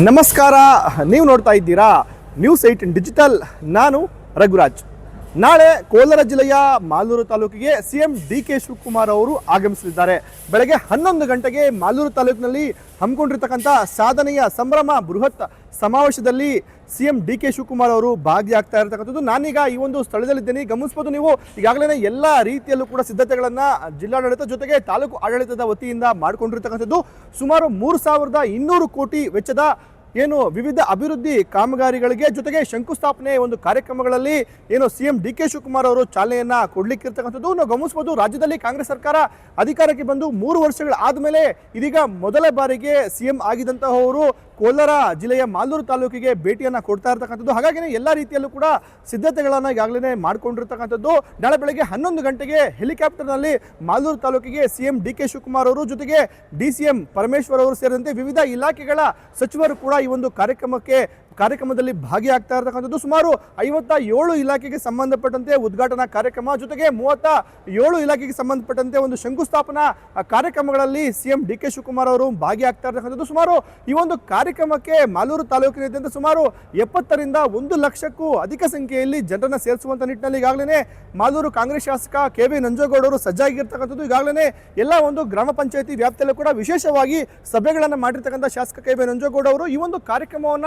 ನಮಸ್ಕಾರ. ನೀವು ನೋಡ್ತಾ ಇದ್ದೀರಾ ನ್ಯೂಸ್ 18 ಡಿಜಿಟಲ್. ನಾನು ರಘುರಾಜ್. ನಾಳೆ ಕೋಲಾರ ಜಿಲ್ಲೆಯ ಮಾಲೂರು ತಾಲೂಕಿಗೆ ಸಿಎಂ ಡಿ.ಕೆ. ಶಿವಕುಮಾರ್ ಅವರು ಆಗಮಿಸಲಿದ್ದಾರೆ. ಬೆಳಗ್ಗೆ 11 ಗಂಟೆಗೆ ಮಾಲೂರು ತಾಲೂಕಿನಲ್ಲಿ ಹಮ್ಮಿಕೊಂಡಿರ್ತಕ್ಕಂಥ ಸಾಧನೆಯ ಸಂಭ್ರಮ ಬೃಹತ್ ಸಮಾವೇಶದಲ್ಲಿ ಸಿಎಂ ಡಿ.ಕೆ. ಶಿವಕುಮಾರ್ ಅವರು ಭಾಗಿಯಾಗ್ತಾ ಇರತಕ್ಕಂಥದ್ದು. ನಾನೀಗ ಈ ಒಂದು ಸ್ಥಳದಲ್ಲಿದ್ದೇನೆ. ಗಮನಿಸಬಹುದು ನೀವು, ಈಗಾಗಲೇ ಎಲ್ಲ ರೀತಿಯಲ್ಲೂ ಕೂಡ ಸಿದ್ಧತೆಗಳನ್ನು ಜಿಲ್ಲಾಡಳಿತ ಜೊತೆಗೆ ತಾಲೂಕು ಆಡಳಿತದ ವತಿಯಿಂದ ಮಾಡಿಕೊಂಡಿರ್ತಕ್ಕಂಥದ್ದು. ಸುಮಾರು 3,200 ಕೋಟಿ ವೆಚ್ಚದ ಏನು ವಿವಿಧ ಅಭಿವೃದ್ಧಿ ಕಾಮಗಾರಿಗಳಿಗೆ ಜೊತೆಗೆ ಶಂಕುಸ್ಥಾಪನೆ ಒಂದು ಕಾರ್ಯಕ್ರಮಗಳಲ್ಲಿ ಏನು ಸಿಎಂ ಡಿ.ಕೆ. ಶಿವಕುಮಾರ್ ಅವರು ಚಾಲನೆಯನ್ನ ಕೊಡ್ಲಿಕ್ಕಿರ್ತಕ್ಕಂಥದ್ದು. ನಾವು ಗಮನಿಸಬಹುದು, ರಾಜ್ಯದಲ್ಲಿ ಕಾಂಗ್ರೆಸ್ ಸರ್ಕಾರ ಅಧಿಕಾರಕ್ಕೆ ಬಂದು 3 ವರ್ಷಗಳ ಆದಮೇಲೆ ಇದೀಗ ಮೊದಲ ಬಾರಿಗೆ ಸಿಎಂ ಆಗಿದ್ದಂತಹವರು ಕೋಲಾರ ಜಿಲ್ಲೆಯ ಮಾಲೂರು ತಾಲೂಕಿಗೆ ಭೇಟಿಯನ್ನು ಕೊಡ್ತಾ ಇರ್ತಕ್ಕಂಥದ್ದು. ಹಾಗಾಗಿ ಎಲ್ಲ ರೀತಿಯಲ್ಲೂ ಕೂಡ ಸಿದ್ಧತೆಗಳನ್ನು ಈಗಾಗಲೇ ಮಾಡಿಕೊಂಡಿರ್ತಕ್ಕಂಥದ್ದು. ನಾಳೆ ಬೆಳಗ್ಗೆ 11 ಗಂಟೆಗೆ ಹೆಲಿಕಾಪ್ಟರ್ನಲ್ಲಿ ಮಾಲೂರು ತಾಲೂಕಿಗೆ ಸಿಎಂ ಡಿ.ಕೆ. ಶಿವಕುಮಾರ್ ಅವರು ಜೊತೆಗೆ ಡಿ.ಸಿ.ಎಂ ಪರಮೇಶ್ವರ್ ಅವರು ಸೇರಿದಂತೆ ವಿವಿಧ ಇಲಾಖೆಗಳ ಸಚಿವರು ಕೂಡ ಈ ಒಂದು ಕಾರ್ಯಕ್ರಮದಲ್ಲಿ ಭಾಗಿಯಾಗ್ತಾ ಇರತಕ್ಕಂಥದ್ದು. ಸುಮಾರು 57 ಇಲಾಖೆಗೆ ಸಂಬಂಧಪಟ್ಟಂತೆ ಉದ್ಘಾಟನಾ ಕಾರ್ಯಕ್ರಮ ಜೊತೆಗೆ 37 ಇಲಾಖೆಗೆ ಸಂಬಂಧಪಟ್ಟಂತೆ ಒಂದು ಶಂಕುಸ್ಥಾಪನಾ ಕಾರ್ಯಕ್ರಮಗಳಲ್ಲಿ ಸಿಎಂ ಡಿ.ಕೆ. ಶಿವಕುಮಾರ್ ಅವರು ಭಾಗಿಯಾಗ್ತಾ ಇರತಕ್ಕಂಥದ್ದು. ಸುಮಾರು ಈ ಒಂದು ಕಾರ್ಯಕ್ರಮಕ್ಕೆ ಮಾಲೂರು ತಾಲೂಕಿನಾದ್ಯಂತ ಸುಮಾರು 70ರಿಂದ 1 ಲಕ್ಷಕ್ಕೂ ಅಧಿಕ ಸಂಖ್ಯೆಯಲ್ಲಿ ಜನರನ್ನ ಸೇರಿಸುವಂತ ನಿಟ್ಟಿನಲ್ಲಿ ಈಗಾಗಲೇ ಮಾಲೂರು ಕಾಂಗ್ರೆಸ್ ಶಾಸಕ ಕೆ.ವಿ. ನಂಜೇಗೌಡ ಅವರು ಸಜ್ಜಾಗಿರ್ತಕ್ಕಂಥದ್ದು. ಈಗಾಗಲೇ ಎಲ್ಲ ಒಂದು ಗ್ರಾಮ ಪಂಚಾಯತಿ ವ್ಯಾಪ್ತಿಯಲ್ಲೂ ಕೂಡ ವಿಶೇಷವಾಗಿ ಸಭೆಗಳನ್ನು ಮಾಡಿರ್ತಕ್ಕಂಥ ಶಾಸಕ ಕೆ.ವಿ. ನಂಜೇಗೌಡ ಅವರು ಈ ಒಂದು ಕಾರ್ಯಕ್ರಮವನ್ನ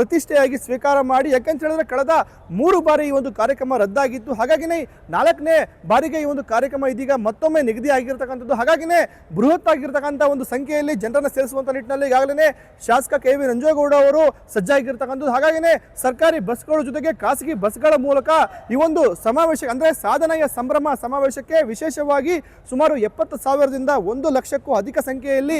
ಪ್ರತಿಷ್ಠೆಯಾಗಿ ಸ್ವೀಕಾರ ಮಾಡಿ, ಯಾಕಂತ ಹೇಳಿದ್ರೆ ಕಳೆದ 3 ಬಾರಿ ಈ ಒಂದು ಕಾರ್ಯಕ್ರಮ ರದ್ದಾಗಿತ್ತು. ಹಾಗಾಗಿನೇ 4ನೇ ಬಾರಿಗೆ ಈ ಒಂದು ಕಾರ್ಯಕ್ರಮ ಇದೀಗ ಮತ್ತೊಮ್ಮೆ ನಿಗದಿ ಆಗಿರ್ತಕ್ಕಂಥದ್ದು. ಹಾಗಾಗಿನೇ ಬೃಹತ್ ಆಗಿರ್ತಕ್ಕಂಥ ಒಂದು ಸಂಖ್ಯೆಯಲ್ಲಿ ಜನರನ್ನ ಸೇರಿಸುವಂತ ನಿಟ್ಟಿನಲ್ಲಿ ಈಗಾಗಲೇ ಶಾಸಕ ಕೆ.ವಿ. ನಂಜೇಗೌಡ ಅವರು ಸಜ್ಜಾಗಿರ್ತಕ್ಕಂಥದ್ದು. ಹಾಗಾಗಿನೇ ಸರ್ಕಾರಿ ಬಸ್ಗಳ ಜೊತೆಗೆ ಖಾಸಗಿ ಬಸ್ಗಳ ಮೂಲಕ ಈ ಒಂದು ಸಮಾವೇಶ ಅಂದ್ರೆ ಸಾಧನೆಯ ಸಂಭ್ರಮ ಸಮಾವೇಶಕ್ಕೆ ವಿಶೇಷವಾಗಿ ಸುಮಾರು 70,000ದಿಂದ 1 ಲಕ್ಷಕ್ಕೂ ಅಧಿಕ ಸಂಖ್ಯೆಯಲ್ಲಿ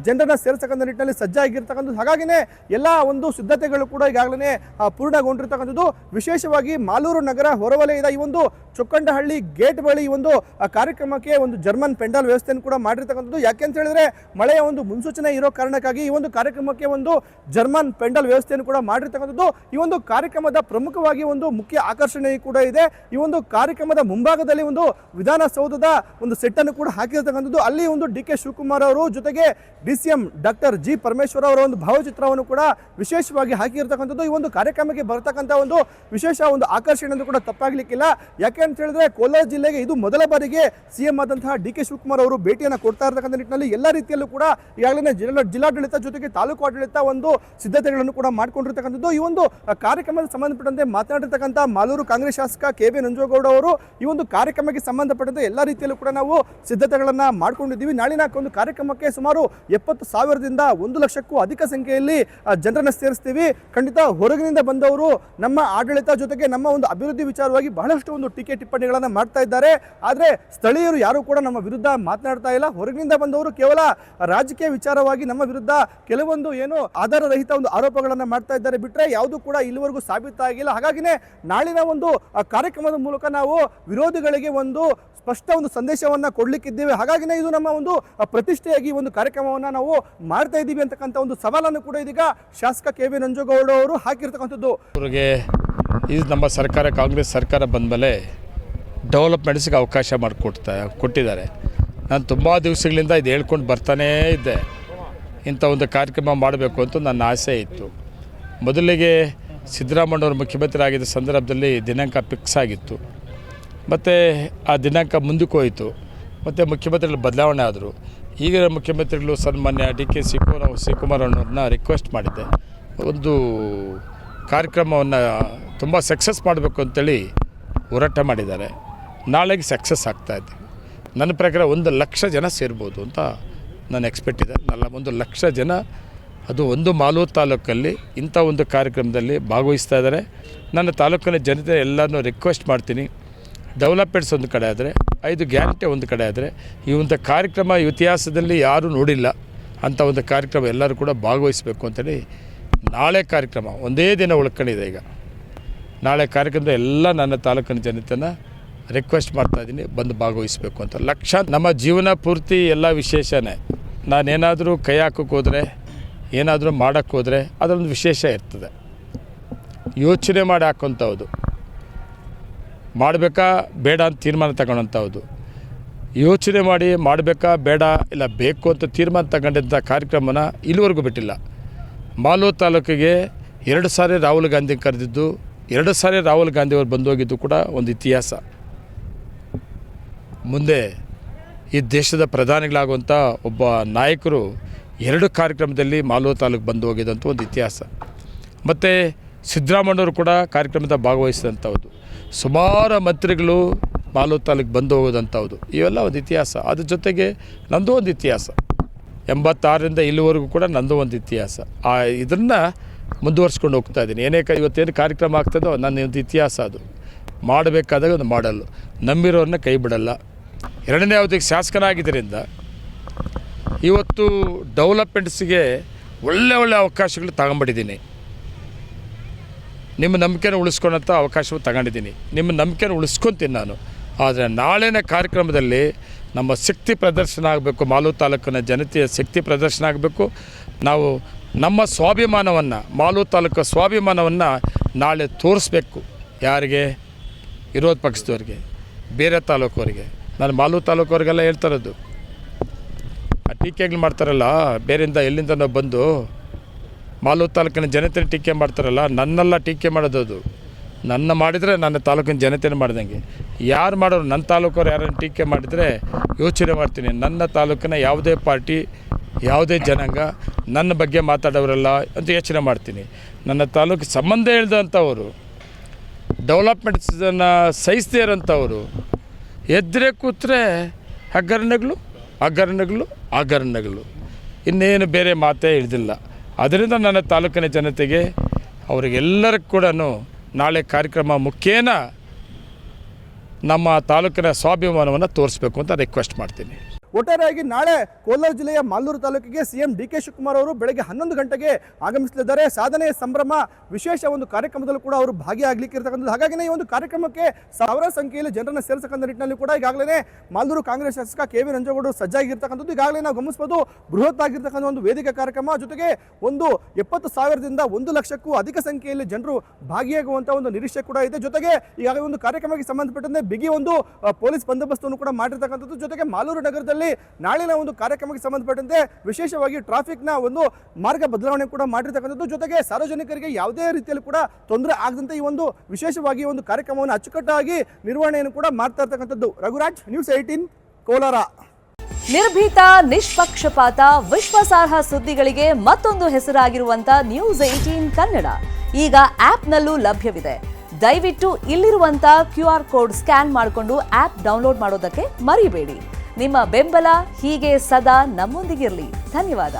ಜನರನ್ನ ಸೇರಿಸತಕ್ಕಂಥ ನಿಟ್ಟಿನಲ್ಲಿ ಸಜ್ಜಾಗಿರ್ತಕ್ಕಂಥದ್ದು. ಹಾಗಾಗಿನೇ ಎಲ್ಲ ಒಂದು ಸಿದ್ಧತೆಗಳು ಕೂಡ ಈಗಾಗಲೇ ಪೂರ್ಣಗೊಂಡಿರ್ತಕ್ಕಂಥದ್ದು. ವಿಶೇಷವಾಗಿ ಮಾಲೂರು ನಗರ ಹೊರವಲಯದ ಈ ಒಂದು ಚೊಕ್ಕಂಡಹಳ್ಳಿ ಗೇಟ್ ಬಳಿ ಈ ಒಂದು ಕಾರ್ಯಕ್ರಮಕ್ಕೆ ಒಂದು ಜರ್ಮನ್ ಪೆಂಡಾಲ್ ವ್ಯವಸ್ಥೆಯನ್ನು ಕೂಡ ಮಾಡಿರ್ತಕ್ಕಂಥದ್ದು. ಯಾಕೆಂತ ಹೇಳಿದ್ರೆ ಮಳೆಯ ಒಂದು ಮುನ್ಸೂಚನೆ ಇರೋ ಕಾರಣಕ್ಕಾಗಿ ಈ ಒಂದು ಕಾರ್ಯಕ್ರಮಕ್ಕೆ ಒಂದು ಜರ್ಮನ್ ಪೆಂಡಾಲ್ ವ್ಯವಸ್ಥೆಯನ್ನು ಕೂಡ ಮಾಡಿರ್ತಕ್ಕಂಥದ್ದು. ಈ ಒಂದು ಕಾರ್ಯಕ್ರಮದ ಪ್ರಮುಖವಾಗಿ ಒಂದು ಮುಖ್ಯ ಆಕರ್ಷಣೆ ಕೂಡ ಇದೆ. ಈ ಒಂದು ಕಾರ್ಯಕ್ರಮದ ಮುಂಭಾಗದಲ್ಲಿ ಒಂದು ವಿಧಾನಸೌಧದ ಒಂದು ಸೆಟ್ ಅನ್ನು ಕೂಡ ಹಾಕಿರ್ತಕ್ಕಂಥದ್ದು. ಅಲ್ಲಿ ಒಂದು ಡಿ.ಕೆ. ಶಿವಕುಮಾರ್ ಅವರು ಜೊತೆಗೆ ಡಿ.ಸಿ.ಎಂ ಡಾಕ್ಟರ್ ಜಿ ಪರಮೇಶ್ವರ್ ಅವರ ಒಂದು ಭಾವಚಿತ್ರವನ್ನು ಕೂಡ ವಿಶೇಷವಾಗಿ ಹಾಕಿರ್ತಕ್ಕಂಥದ್ದು. ಈ ಒಂದು ಕಾರ್ಯಕ್ರಮಕ್ಕೆ ಬರತಕ್ಕಂಥ ಒಂದು ವಿಶೇಷ ಒಂದು ಆಕರ್ಷಣೆ ಅಂತ ಕೂಡ ತಪ್ಪಾಗ್ಲಿಕ್ಕಿಲ್ಲ. ಯಾಕೆ ಅಂತ ಹೇಳಿದ್ರೆ ಕೋಲಾರ ಜಿಲ್ಲೆಗೆ ಇದು ಮೊದಲ ಬಾರಿಗೆ ಸಿಎಂ ಆದಂತಹ ಡಿ.ಕೆ. ಶಿವಕುಮಾರ್ ಅವರು ಭೇಟಿಯನ್ನು ಕೊಡ್ತಾ ಇರತಕ್ಕಂಥ ನಿಟ್ಟಿನಲ್ಲಿ ಎಲ್ಲ ರೀತಿಯಲ್ಲೂ ಕೂಡ ಈಗಾಗಲೇ ಜಿಲ್ಲಾಡಳಿತ ಜೊತೆಗೆ ತಾಲೂಕು ಆಡಳಿತ ಒಂದು ಸಿದ್ಧತೆಗಳನ್ನು ಕೂಡ ಮಾಡಿಕೊಂಡಿರ್ತಕ್ಕಂಥದ್ದು. ಈ ಒಂದು ಕಾರ್ಯಕ್ರಮಕ್ಕೆ ಸಂಬಂಧಪಟ್ಟಂತೆ ಮಾತನಾಡಿರ್ತಕ್ಕಂಥ ಮಾಲೂರು ಕಾಂಗ್ರೆಸ್ ಶಾಸಕ ಕೆ.ವಿ. ನಂಜೇಗೌಡ ಅವರು ಈ ಒಂದು ಕಾರ್ಯಕ್ರಮಕ್ಕೆ ಸಂಬಂಧಪಟ್ಟಂತೆ ಎಲ್ಲ ರೀತಿಯಲ್ಲೂ ಕೂಡ ನಾವು ಸಿದ್ಧತೆಗಳನ್ನ ಮಾಡ್ಕೊಂಡಿದ್ದೀವಿ. ನಾಳಿನ ಒಂದು ಕಾರ್ಯಕ್ರಮಕ್ಕೆ ಸುಮಾರು 70,000ದಿಂದ 1 ಲಕ್ಷಕ್ಕೂ ಅಧಿಕ ಸಂಖ್ಯೆಯಲ್ಲಿ ಜನರನ್ನ ಸೇರಿಸ್ತೀವಿ. ಖಂಡಿತ ಹೊರಗಿನಿಂದ ಬಂದವರು ನಮ್ಮ ಆಡಳಿತ ಜೊತೆಗೆ ನಮ್ಮ ಒಂದು ಅಭಿವೃದ್ಧಿ ವಿಚಾರವಾಗಿ ಬಹಳಷ್ಟು ಒಂದು ಟೀಕೆ ಟಿಪ್ಪಣಿಗಳನ್ನ ಮಾಡ್ತಾ ಇದ್ದಾರೆ. ಆದ್ರೆ ಸ್ಥಳೀಯರು ಯಾರು ಕೂಡ ನಮ್ಮ ವಿರುದ್ಧ ಮಾತನಾಡ್ತಾ ಇಲ್ಲ. ಹೊರಗಿನಿಂದ ಬಂದವರು ಕೇವಲ ರಾಜಕೀಯ ವಿಚಾರವಾಗಿ ನಮ್ಮ ವಿರುದ್ಧ ಕೆಲವೊಂದು ಏನು ಆಧಾರರಹಿತ ಒಂದು ಆರೋಪಗಳನ್ನ ಮಾಡ್ತಾ ಇದ್ದಾರೆ ಬಿಟ್ರೆ ಯಾವುದು ಕೂಡ ಇಲ್ಲಿವರೆಗೂ ಸಾಬೀತಾಗಿಲ್ಲ. ಹಾಗಾಗಿನೇ ನಾಳಿನ ಒಂದು ಕಾರ್ಯಕ್ರಮದ ಮೂಲಕ ನಾವು ವಿರೋಧಿಗಳಿಗೆ ಒಂದು ಸ್ಪಷ್ಟ ಒಂದು ಸಂದೇಶವನ್ನ ಕೊಡ್ಲಿಕ್ಕಿದ್ದೇವೆ. ಹಾಗಾಗಿನೇ ಇದು ನಮ್ಮ ಒಂದು ಪ್ರತಿಷ್ಠೆಯಾಗಿ ಒಂದು ಕಾರ್ಯಕ್ರಮವನ್ನ ನಾವು ಮಾಡ್ತಾ ಇದ್ದೀವಿ ಅಂತಕ್ಕಂಥ ಒಂದು ಸವಾಲನ್ನು ಕೂಡ ಇದೀಗ ಶಾಸಕ ಕೆ.ವಿ. ನಂಜೇಗೌಡ ಅವರು ಹಾಕಿರ್ತಕ್ಕಂಥದ್ದು. ಅವರಿಗೆ ಇದು ನಮ್ಮ ಸರ್ಕಾರ ಕಾಂಗ್ರೆಸ್ ಸರ್ಕಾರ ಬಂದಮೇಲೆ ಡೆವಲಪ್ಮೆಂಟ್ಸ್ಗೆ ಅವಕಾಶ ಕೊಟ್ಟಿದ್ದಾರೆ. ನಾನು ತುಂಬ ದಿವಸಗಳಿಂದ ಇದು ಹೇಳ್ಕೊಂಡು ಬರ್ತಾನೇ ಇದ್ದೆ, ಇಂಥ ಒಂದು ಕಾರ್ಯಕ್ರಮ ಮಾಡಬೇಕು ಅಂತ ನನ್ನ ಆಸೆ ಇತ್ತು. ಮೊದಲಿಗೆ ಸಿದ್ದರಾಮಯ್ಯವರು ಮುಖ್ಯಮಂತ್ರಿ ಆಗಿದ್ದ ಸಂದರ್ಭದಲ್ಲಿ ದಿನಾಂಕ ಫಿಕ್ಸ್ ಆಗಿತ್ತು, ಮತ್ತು ಆ ದಿನಾಂಕ ಮುಂದಕ್ಕೆ ಹೋಯಿತು, ಮತ್ತು ಮುಖ್ಯಮಂತ್ರಿಗಳು ಬದಲಾವಣೆ ಆದರು. ಈಗಿನ ಮುಖ್ಯಮಂತ್ರಿಗಳು ಸನ್ಮಾನ್ಯ ಡಿ.ಕೆ. ಶಿವಕುಮಾರ್ ಅವ್ರನ್ನ ರಿಕ್ವೆಸ್ಟ್ ಮಾಡಿದ್ದೆ, ಒಂದು ಕಾರ್ಯಕ್ರಮವನ್ನು ತುಂಬ ಸಕ್ಸಸ್ ಮಾಡಬೇಕು ಅಂತೇಳಿ ಹೋರಾಟ ಮಾಡಿದ್ದಾರೆ. ನಾಳೆಗೆ ಸಕ್ಸಸ್ ಆಗ್ತಾಯಿದೆ. ನನ್ನ ಪ್ರಕಾರ 1 ಲಕ್ಷ ಜನ ಸೇರ್ಬೋದು ಅಂತ ನಾನು ಎಕ್ಸ್ಪೆಕ್ಟ್ ಇದೆ. 1 ಲಕ್ಷ ಜನ, ಅದು ಒಂದು ಮಾಲೂರು ತಾಲೂಕಲ್ಲಿ ಇಂಥ ಒಂದು ಕಾರ್ಯಕ್ರಮದಲ್ಲಿ ಭಾಗವಹಿಸ್ತಾ ಇದ್ದಾರೆ. ನನ್ನ ತಾಲೂಕಿನ ಜನತೆ ಎಲ್ಲನೂ ರಿಕ್ವೆಸ್ಟ್ ಮಾಡ್ತೀನಿ, ಡೆವಲಪ್ಮೆಂಟ್ಸ್ ಒಂದು ಕಡೆ ಆದರೆ, 5 ಗ್ಯಾರಂಟಿ ಒಂದು ಕಡೆ ಆದರೆ, ಈ ಒಂದು ಕಾರ್ಯಕ್ರಮ ಇತಿಹಾಸದಲ್ಲಿ ಯಾರೂ ನೋಡಿಲ್ಲ ಅಂಥ ಒಂದು ಕಾರ್ಯಕ್ರಮ ಎಲ್ಲರೂ ಕೂಡ ಭಾಗವಹಿಸಬೇಕು ಅಂತೇಳಿ ನಾಳೆ ಕಾರ್ಯಕ್ರಮ ಒಂದೇ ದಿನ ಉಳ್ಕೊಂಡಿದೆ. ಈಗ ನಾಳೆ ಕಾರ್ಯಕ್ರಮದ ಎಲ್ಲ ನನ್ನ ತಾಲೂಕಿನ ಜನತೆನ ರಿಕ್ವೆಸ್ಟ್ ಮಾಡ್ತಾಯಿದ್ದೀನಿ, ಬಂದು ಭಾಗವಹಿಸಬೇಕು ಅಂತ. ಲಕ್ಷ ನಮ್ಮ ಜೀವನ ಪೂರ್ತಿ ಎಲ್ಲ ವಿಶೇಷನೇ. ನಾನೇನಾದರೂ ಕೈ ಹಾಕೋಕ್ಕೆ ಹೋದರೆ, ಏನಾದರೂ ಮಾಡೋಕ್ಕೆ ಹೋದರೆ ಅದರೊಂದು ವಿಶೇಷ ಇರ್ತದೆ. ಯೋಚನೆ ಮಾಡಿ ಹಾಕೋಂಥದ್ದು, ಮಾಡಬೇಕಾ ಬೇಡ ಅಂತ ತೀರ್ಮಾನ ತಗೊಳ್ಳೋಂಥದ್ದು, ಯೋಚನೆ ಮಾಡಿ ಮಾಡಬೇಕಾ ಬೇಡ ಇಲ್ಲ ಬೇಕು ಅಂತ ತೀರ್ಮಾನ ತಗೊಂಡಿದ್ದ ಕಾರ್ಯಕ್ರಮನ ಇಲ್ಲಿವರೆಗೂ ಬಿಟ್ಟಿಲ್ಲ. ಮಾಲೂರು ತಾಲೂಕಿಗೆ 2 ಸಾರಿ ರಾಹುಲ್ ಗಾಂಧಿ ಕರೆದಿದ್ದು, 2 ಸಾರಿ ರಾಹುಲ್ ಗಾಂಧಿ ಅವರು ಬಂದು ಹೋಗಿದ್ದು ಕೂಡ ಒಂದು ಇತಿಹಾಸ. ಮುಂದೆ ಈ ದೇಶದ ಪ್ರಧಾನಿಗಳಾಗುವಂಥ ಒಬ್ಬ ನಾಯಕರು 2 ಕಾರ್ಯಕ್ರಮದಲ್ಲಿ ಮಾಲೂರು ತಾಲೂಕು ಬಂದು ಹೋಗಿದ್ದಂಥ ಒಂದು ಇತಿಹಾಸ. ಮತ್ತು ಸಿದ್ದರಾಮಯ್ಯವರು ಕೂಡ ಕಾರ್ಯಕ್ರಮದ ಭಾಗವಹಿಸಿದಂಥದ್ದು, ಸುಮಾರು ಮಂತ್ರಿಗಳು ಮಾಲೂರು ತಾಲೂಕು ಬಂದು ಹೋಗೋದಂಥದ್ದು, ಇವೆಲ್ಲ ಒಂದು ಇತಿಹಾಸ. ಅದ್ರ ಜೊತೆಗೆ ನಂದು ಒಂದು ಇತಿಹಾಸ, 86ರಿಂದ ಇಲ್ಲಿವರೆಗೂ ಕೂಡ ನಂದು ಒಂದು ಇತಿಹಾಸ. ಇದನ್ನು ಮುಂದುವರ್ಸ್ಕೊಂಡು ಹೋಗ್ತಾ ಇದ್ದೀನಿ. ಇವತ್ತೇನು ಕಾರ್ಯಕ್ರಮ ಆಗ್ತದೋ ನನ್ನ ಒಂದು ಇತಿಹಾಸ, ಅದು ಮಾಡಬೇಕಾದಾಗ ಒಂದು ಮಾಡಲು, ನಂಬಿರೋರನ್ನ ಕೈ ಬಿಡಲ್ಲ. 2ನೇ ಅವಧಿಗೆ ಶಾಸಕನಾಗಿದ್ದರಿಂದ ಇವತ್ತು ಡೆವಲಪ್ಮೆಂಟ್ಸಿಗೆ ಒಳ್ಳೆ ಅವಕಾಶಗಳು ತಗೊಂಬಿಟ್ಟಿದ್ದೀನಿ. ನಿಮ್ಮ ನಂಬಿಕೆನ ಉಳಿಸ್ಕೊಳ್ಳೋಂಥ ಅವಕಾಶವನ್ನು ತಗೊಂಡಿದ್ದೀನಿ. ನಿಮ್ಮ ನಂಬಿಕೆನ ಉಳಿಸ್ಕೊತೀನಿ ನಾನು. ಆದರೆ ನಾಳಿನ ಕಾರ್ಯಕ್ರಮದಲ್ಲಿ ನಮ್ಮ ಶಕ್ತಿ ಪ್ರದರ್ಶನ ಆಗಬೇಕು, ಮಾಲೂರು ತಾಲೂಕಿನ ಜನತೆಯ ಶಕ್ತಿ ಪ್ರದರ್ಶನ ಆಗಬೇಕು. ನಾವು ನಮ್ಮ ಸ್ವಾಭಿಮಾನವನ್ನು, ಮಾಲೂರು ತಾಲೂಕು ಸ್ವಾಭಿಮಾನವನ್ನು ನಾಳೆ ತೋರಿಸ್ಬೇಕು. ಯಾರಿಗೆ? ವಿರೋಧ ಪಕ್ಷದವ್ರಿಗೆ, ಬೇರೆ ತಾಲೂಕವರಿಗೆ. ನಾನು ಮಾಲೂರು ತಾಲೂಕವ್ರಿಗೆಲ್ಲ ಹೇಳ್ತಾ ಇರೋದು, ಆ ಟೀಕೆಗಳು ಮಾಡ್ತಾರಲ್ಲ ಬೇರೆಯಿಂದ ಎಲ್ಲಿಂದ ನಾವು ಬಂದು ಮಾಲೂರು ತಾಲೂಕಿನ ಜನತೆನ ಟೀಕೆ ಮಾಡ್ತಾರಲ್ಲ, ನನ್ನೆಲ್ಲ ಟೀಕೆ ಮಾಡೋದು. ಅದು ನನ್ನ ಮಾಡಿದರೆ ನನ್ನ ತಾಲೂಕಿನ ಜನತೆನ ಮಾಡ್ದಂಗೆ. ಯಾರು ಮಾಡೋರು, ನನ್ನ ತಾಲೂಕವ್ರು ಯಾರನ್ನು ಟೀಕೆ ಮಾಡಿದರೆ ಯೋಚನೆ ಮಾಡ್ತೀನಿ. ನನ್ನ ತಾಲೂಕಿನ ಯಾವುದೇ ಪಾರ್ಟಿ, ಯಾವುದೇ ಜನಾಂಗ ನನ್ನ ಬಗ್ಗೆ ಮಾತಾಡೋರಲ್ಲ ಅಂತ ಯೋಚನೆ ಮಾಡ್ತೀನಿ. ನನ್ನ ತಾಲೂಕು ಸಂಬಂಧ ಹೇಳ್ದಂಥವರು, ಡೆವಲಪ್ಮೆಂಟ್ಸನ್ನು ಸಹಿಸದೇ ಇರೋಂಥವರು, ಎದ್ದರೆ ಕೂತ್ರೆ ಹಗರಣಗಳು, ಇನ್ನೇನು ಬೇರೆ ಮಾತೇ ಹಿಡಿದಿಲ್ಲ. ಅದರಿಂದ ನನ್ನ ತಾಲೂಕಿನ ಜನತೆಗೆ, ಅವರಿಗೆಲ್ಲರಿಗೂ ಕೂಡ ನಾಳೆ ಕಾರ್ಯಕ್ರಮ ಮುಖೇನ ನಮ್ಮ ತಾಲೂಕಿನ ಸ್ವಾಭಿಮಾನವನ್ನು ತೋರಿಸ್ಬೇಕು ಅಂತ ರಿಕ್ವೆಸ್ಟ್ ಮಾಡ್ತೀನಿ. ಒಟ್ಟಾರೆಯಾಗಿ ನಾಳೆ ಕೋಲಾರ ಜಿಲ್ಲೆಯ ಮಾಲೂರು ತಾಲೂಕಿಗೆ ಸಿಎಂ ಡಿ ಕೆ ಶಿವಕುಮಾರ್ ಅವರು ಬೆಳಗ್ಗೆ 11 ಗಂಟೆಗೆ ಆಗಮಿಸಲಿದ್ದಾರೆ. ಸಾಧನೆಯ ಸಂಭ್ರಮ ವಿಶೇಷ ಒಂದು ಕಾರ್ಯಕ್ರಮದಲ್ಲೂ ಕೂಡ ಅವರು ಭಾಗಿಯಾಗಲಿಕ್ಕೆ ಇರತಕ್ಕಂಥದ್ದು. ಹಾಗಾಗಿ ಈ ಒಂದು ಕಾರ್ಯಕ್ರಮಕ್ಕೆ ಸಾವಿರ ಸಂಖ್ಯೆಯಲ್ಲಿ ಜನರನ್ನು ಸೇರಿಸತಕ್ಕಂಥ ನಿಟ್ಟಿನಲ್ಲಿ ಕೂಡ ಈಗಾಗಲೇ ಮಾಲೂರು ಕಾಂಗ್ರೆಸ್ ಶಾಸಕ ಕೆ ವಿ ನಂಜೇಗೌಡರು ಸಜ್ಜಾಗಿರ್ತಕ್ಕಂಥದ್ದು. ಈಗಾಗಲೇ ನಾವು ಗಮನಿಸಬಹುದು, ಬೃಹತ್ ಆಗಿರ್ತಕ್ಕಂಥ ಒಂದು ವೇದಿಕೆ ಕಾರ್ಯಕ್ರಮ, ಜೊತೆಗೆ ಒಂದು 70,000ದಿಂದ 1 ಲಕ್ಷಕ್ಕೂ ಅಧಿಕ ಸಂಖ್ಯೆಯಲ್ಲಿ ಜನರು ಭಾಗಿಯಾಗುವಂಥ ಒಂದು ನಿರೀಕ್ಷೆ ಕೂಡ ಇದೆ. ಜೊತೆಗೆ ಈಗಾಗಲೇ ಒಂದು ಕಾರ್ಯಕ್ರಮಕ್ಕೆ ಸಂಬಂಧಪಟ್ಟಂತೆ ಬಿಗಿ ಒಂದು ಪೊಲೀಸ್ ಬಂದೋಬಸ್ತನ್ನು ಕೂಡ ಮಾಡಿರ್ತಕ್ಕಂಥದ್ದು. ಜೊತೆಗೆ ಮಾಲೂರು ನಗರದಲ್ಲಿ ನಾಳಿನ ಒಂದು ಕಾರ್ಯಕ್ರಮಕ್ಕೆ ಸಂಬಂಧಪಟ್ಟಂತೆ ವಿಶೇಷವಾಗಿ ಟ್ರಾಫಿಕ್ನ ಒಂದು ಮಾರ್ಗ ಬದಲಾವಣೆ ಕೂಡ ಮಾಡಿರ್ತಕ್ಕಂಥದ್ದು. ಜೊತೆಗೆ ಸಾರ್ವಜನಿಕರಿಗೆ ಯಾವುದೇ ರೀತಿಯಲ್ಲಿ ಕೂಡ ತೊಂದರೆ ಆಗದಂತೆ ಈ ಒಂದು ವಿಶೇಷವಾಗಿ ಒಂದು ಕಾರ್ಯಕ್ರಮವನ್ನು ಅಚ್ಚುಕಟ್ಟಾಗಿ ನಿರ್ವಹಣೆಯನ್ನು ಕೂಡ ಮಾಡ್ತಾ ಇರ್ತಕ್ಕಂಥದ್ದು. ರಘುರಾಜ್, ನ್ಯೂಸ್ 18, ಕೋಲಾರ. ನಿರ್ಭೀತ, ನಿಷ್ಪಕ್ಷಪಾತ, ವಿಶ್ವಾಸಾರ್ಹ ಸುದ್ದಿಗಳಿಗೆ ಮತ್ತೊಂದು ಹೆಸರಾಗಿರುವಂತ ನ್ಯೂಸ್ 18 ಕನ್ನಡ ಈಗ ಆಪ್ನಲ್ಲೂ ಲಭ್ಯವಿದೆ. ದಯವಿಟ್ಟು ಇಲ್ಲಿರುವಂತ QR ಕೋಡ್ ಸ್ಕ್ಯಾನ್ ಮಾಡಿಕೊಂಡು ಆಪ್ ಡೌನ್ಲೋಡ್ ಮಾಡೋದಕ್ಕೆ ಮರಿಬೇಡಿ. ನಿಮ್ಮ ಬೆಂಬಲ ಹೀಗೆ ಸದಾ ನಮ್ಮೊಂದಿಗಿರಲಿ. ಧನ್ಯವಾದ.